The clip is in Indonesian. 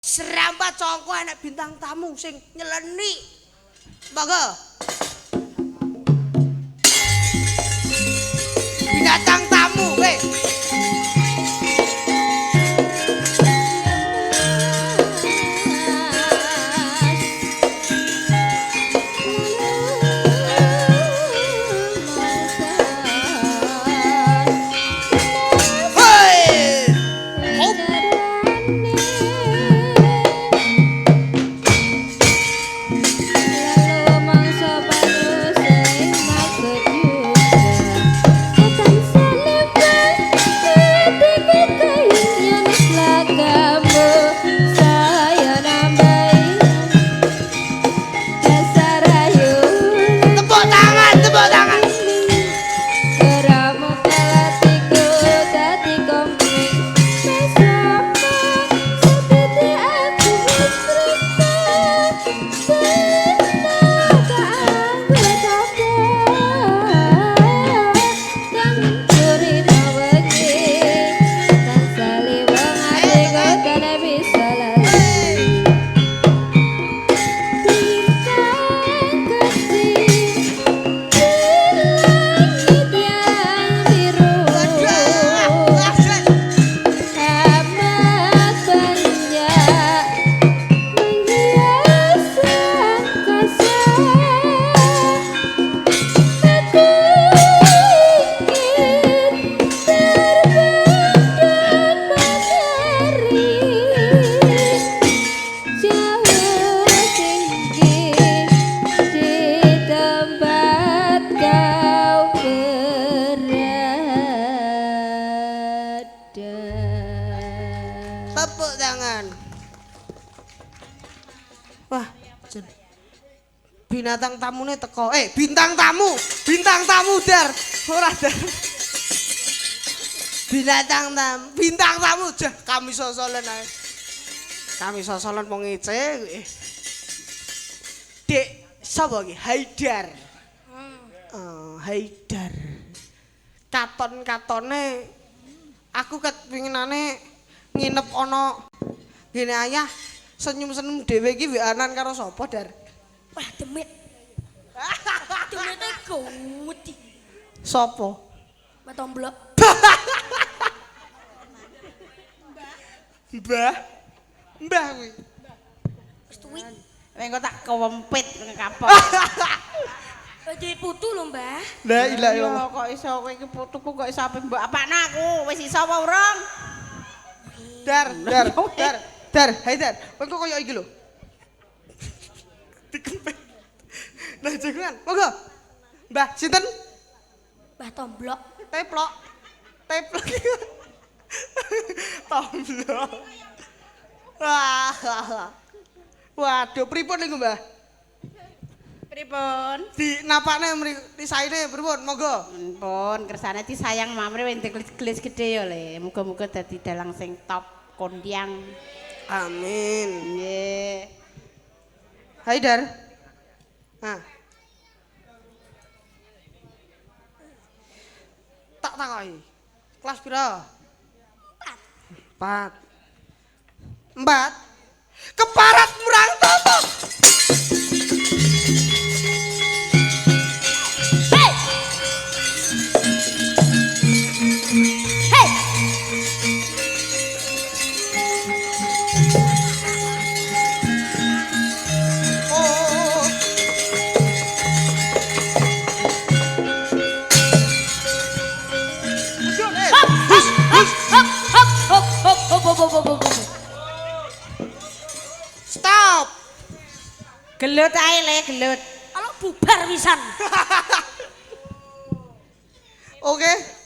Serampat congko enek bintang tamu sing nyeleni. Monggo. Binatang tamu, weh. Tepuk tangan. Wah, binatang tamune teko. Bintang tamu dar. Ora dar. Bintang tamu jah kami sosolan ae. Kami sosolan wong ngece. Dek, sapa iki? Haidar. Haidar. Katon-katone aku kepinginane nginep ana ngene ayah senyum-senyum dhewe iki weanan karo sapa dar? Wah demit. Demite gawedi. Sapa? Mbak Tomblok. Mbah kuwi. Wis tuwi. Engko tak kewempit kapok. Jadi putu lho, Mbah. La ilaha illallah. Kok iso kowe iki putuku kok iso ape mbok apakna aku? Wis iso apa urung? Dar, Haidar. Engko koyo iki lho. Dikempet. Nah, jangan. Monggo. Mbah, sinten? Mbah Tomblok. Teplok. Tomblok. Wah. Waduh, pripun niku, Mbah? Pripun? Di napakne tisaine pripun? Monggo. Pun kersane disayang mamre wentek gelis gede ya le. Muga-muga dadi dalang sing top kondiang. Amin. Nggih. Haidar. Nah. Tak takoki. Kelas pira? 4. 4. Keparat murang toto. Stop. Gelut ae le, gelut. Kalau bubar pisan. Oke.